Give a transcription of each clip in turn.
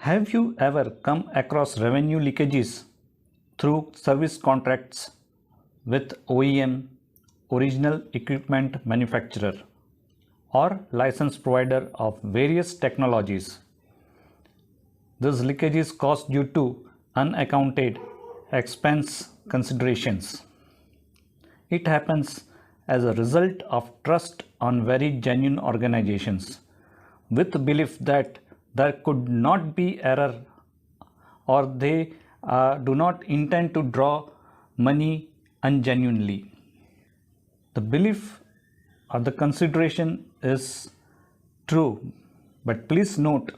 Have you ever come across revenue leakages through service contracts with OEM, original equipment manufacturer, or license provider of various technologies? These leakages caused due to unaccounted expense considerations. It happens as a result of trust on very genuine organizations with the belief that there could not be error or they do not intend to draw money ungenuinely. The belief or the consideration is true, but please note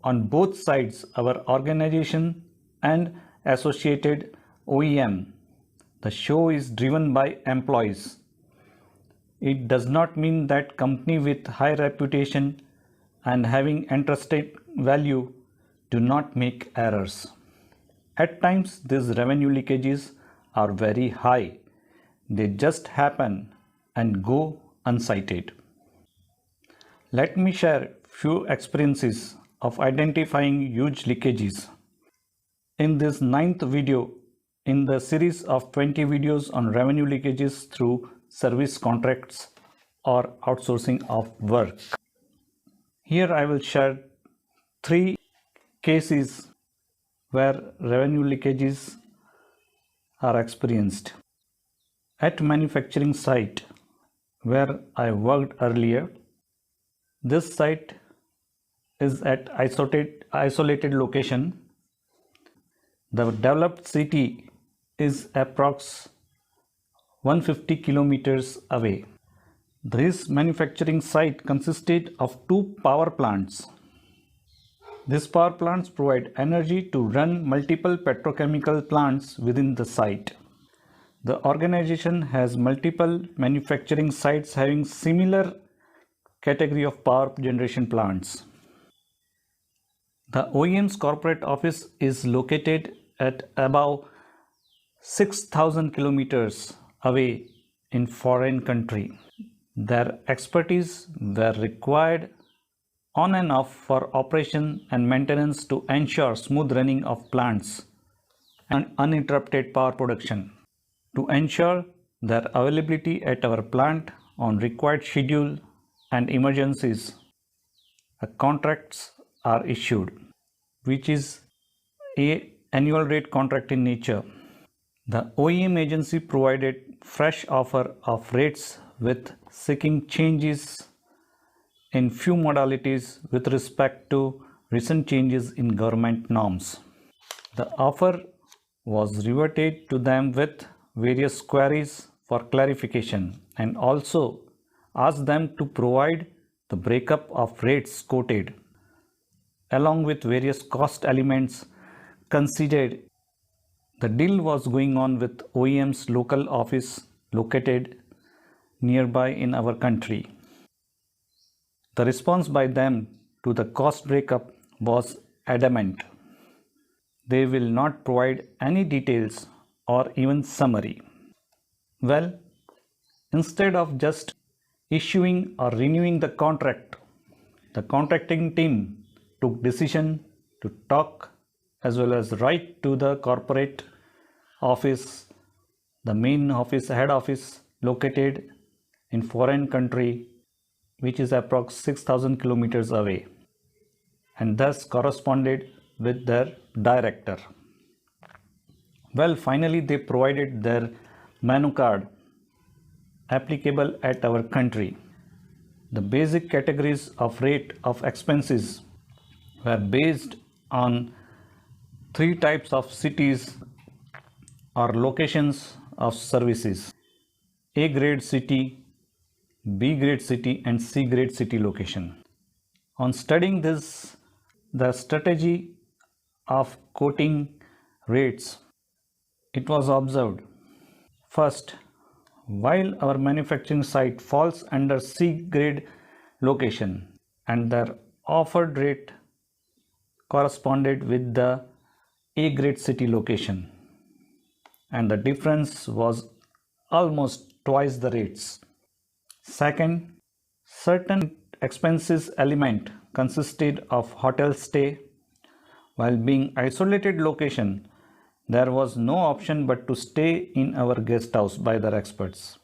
on both sides, our organization and associated OEM, the show is driven by employees. It does not mean that company with high reputation and having entrusted value do not make errors. At times, these revenue leakages are very high. They just happen and go uncited. Let me share few experiences of identifying huge leakages. In this 9th video in the series of 20 videos on revenue leakages through service contracts or outsourcing of work. Here I will share 3 cases where revenue leakages are experienced. At manufacturing site where I worked earlier, this site is at isolated location. The developed city is approx 150 kilometers away. This manufacturing site consisted of 2 power plants. These power plants provide energy to run multiple petrochemical plants within the site. The organization has multiple manufacturing sites having similar category of power generation plants. The OEM's corporate office is located at about 6,000 kilometers away in foreign country. Their expertise were required on and off for operation and maintenance to ensure smooth running of plants and uninterrupted power production. To ensure their availability at our plant on required schedule and emergencies, contracts are issued, which is an annual rate contract in nature. The OEM agency provided fresh offer of rates with seeking changes in few modalities with respect to recent changes in government norms. The offer was reverted to them with various queries for clarification and also asked them to provide the breakup of rates quoted along with various cost elements considered. The deal was going on with OEM's local office located nearby in our country. The response by them to the cost breakup was adamant. They will not provide any details or even summary. Well, instead of just issuing or renewing the contract, the contracting team took decision to talk as well as write to the corporate office, the main office, head office located in foreign country, which is approx 6,000 kilometers away, and thus corresponded with their director. Well, finally they provided their menu card applicable at our country. The basic categories of rate of expenses were based on 3 types of cities or locations of services: A grade city, B grade city and C grade city location. On studying this, the strategy of quoting rates, it was observed. First, while our manufacturing site falls under C grade location and their offered rate corresponded with the A grade city location, and the difference was almost twice the rates. Second, certain expenses element consisted of hotel stay, While being isolated location, there was no option but to stay in our guest house by the experts.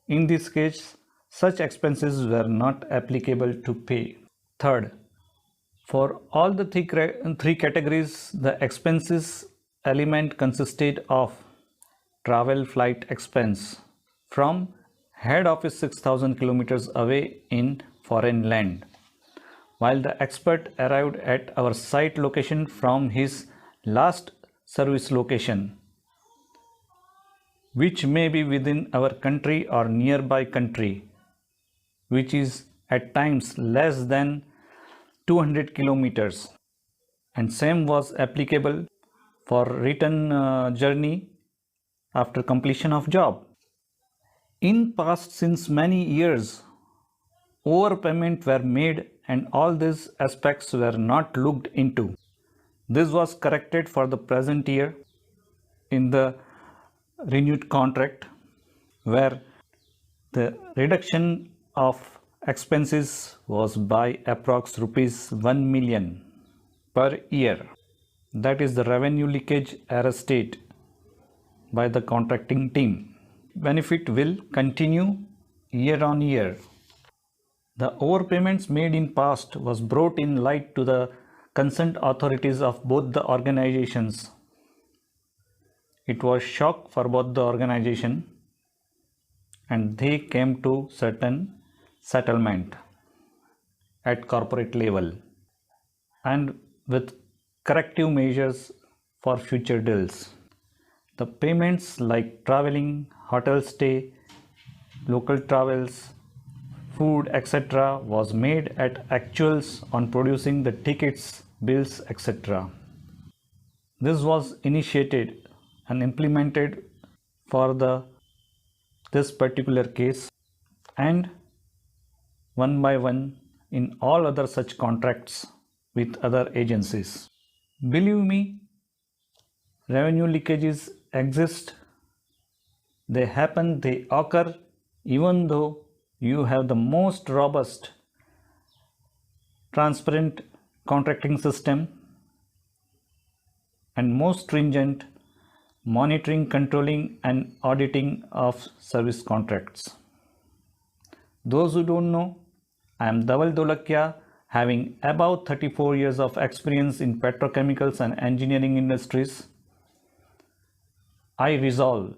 In this case, such expenses were not applicable to pay. Third, for all the three categories, the expenses element consisted of travel flight expense from head office 6,000 kilometers away in foreign land, while the expert arrived at our site location from his last service location, which may be within our country or nearby country, which is at times less than 200 kilometers, and same was applicable for return journey after completion of job. In past, since many years, overpayment were made and all these aspects were not looked into. This was corrected for the present year in the renewed contract, where the reduction of expenses was by approx rupees 1 million per year. That is the revenue leakage error state by the contracting team. Benefit will continue year on year. The overpayments made in past was brought in light to the concerned authorities of both the organizations. It was shock for both the organization and they came to certain settlement at corporate level and with corrective measures for future deals. The payments like traveling, hotel stay, local travels, food, etc. was made at actuals on producing the tickets, bills, etc. This was initiated and implemented for this particular case and one by one in all other such contracts with other agencies. Believe me, revenue leakages exist, they happen, they occur, even though you have the most robust, transparent contracting system and most stringent monitoring, controlling and auditing of service contracts. Those who don't know, I am Dhaval Dolakia, having about 34 years of experience in petrochemicals and engineering industries. I resolve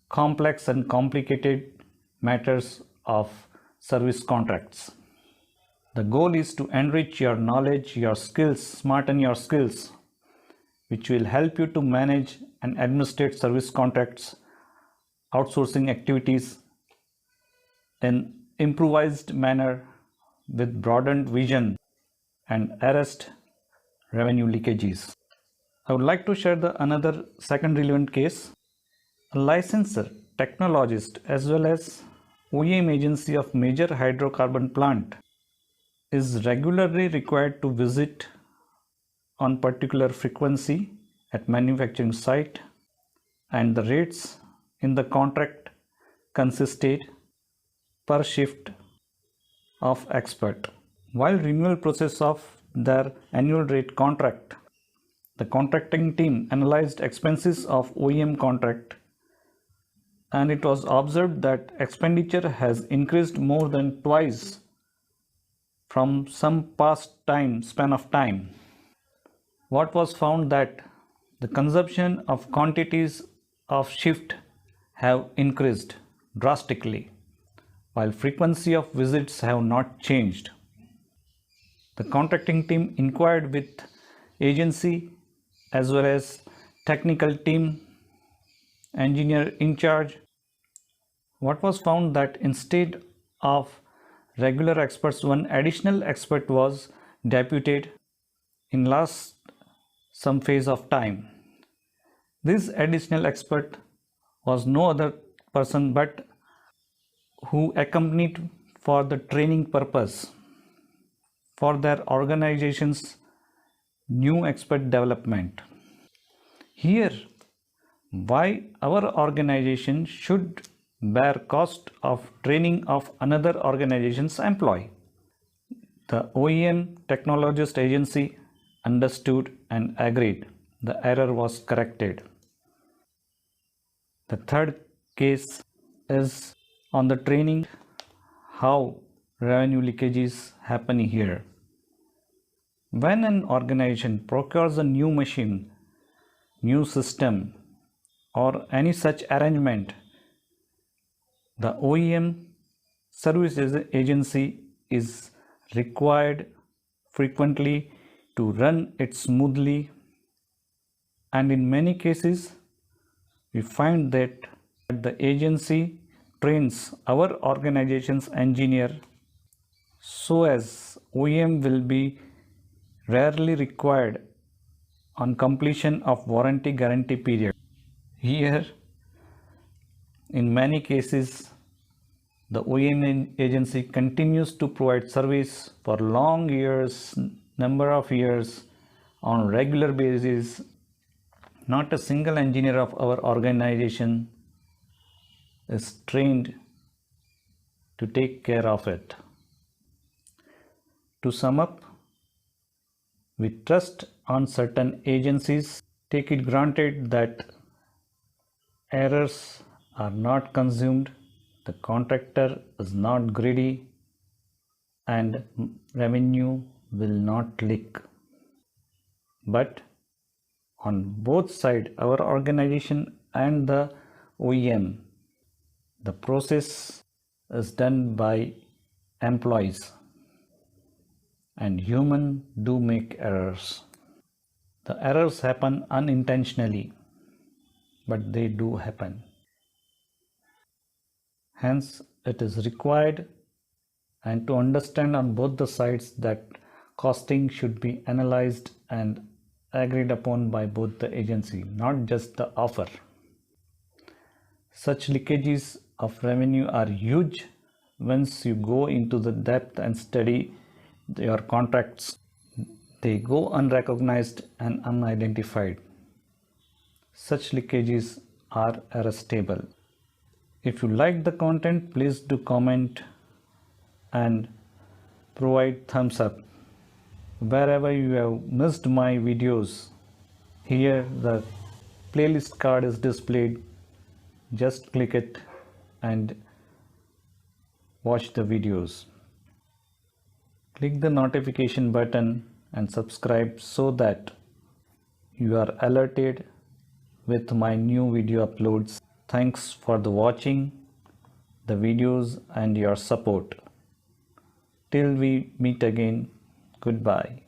complex and complicated matters of service contracts. The goal is to enrich your knowledge, your skills, smarten your skills, which will help you to manage and administrate service contracts, outsourcing activities in improvised manner with broadened vision and arrest revenue leakages. I would like to share another second relevant case. A licensor, technologist as well as OEM agency of major hydrocarbon plant is regularly required to visit on particular frequency at manufacturing site, and the rates in the contract consisted per shift of expert. While renewal process of their annual rate contract, the contracting team analyzed expenses of OEM contract and it was observed that expenditure has increased more than twice from some past span of time. What was found that the consumption of quantities of shift have increased drastically, while frequency of visits have not changed. The contracting team inquired with agency as well as technical team, engineer in charge. What was found that instead of regular experts, one additional expert was deputed in last some phase of time. This additional expert was no other person but who accompanied for the training purpose for their organization's new expert development. Here, why our organization should bear cost of training of another organization's employee? The OEM technologist agency understood and agreed, the error was corrected. The third case is on the training, how revenue leakages happen here. When an organization procures a new machine, new system, or any such arrangement, the OEM service agency is required frequently to run it smoothly, and in many cases we find that the agency trains our organization's engineer so as OEM will be rarely required on completion of warranty guarantee period. Here, in many cases, the OEM agency continues to provide service for long years, number of years on regular basis. Not a single engineer of our organization is trained to take care of it. To sum up, we trust on certain agencies, take it granted that errors are not consumed, the contractor is not greedy, and revenue will not leak. But on both sides, our organization and the OEM, the process is done by employees, and humans do make errors. The errors happen unintentionally, but they do happen. Hence, it is required and to understand on both the sides that costing should be analyzed and agreed upon by both the agency, not just the offer. Such leakages of revenue are huge once you go into the depth and study your contracts. They go unrecognized and unidentified. Such leakages are arrestable. If you like the content, please do comment and provide thumbs up. Wherever you have missed my videos, here the playlist card is displayed. Just click it and watch the videos. Click the notification button and subscribe so that you are alerted with my new video uploads. Thanks for the watching the videos and your support. Till we meet again, goodbye.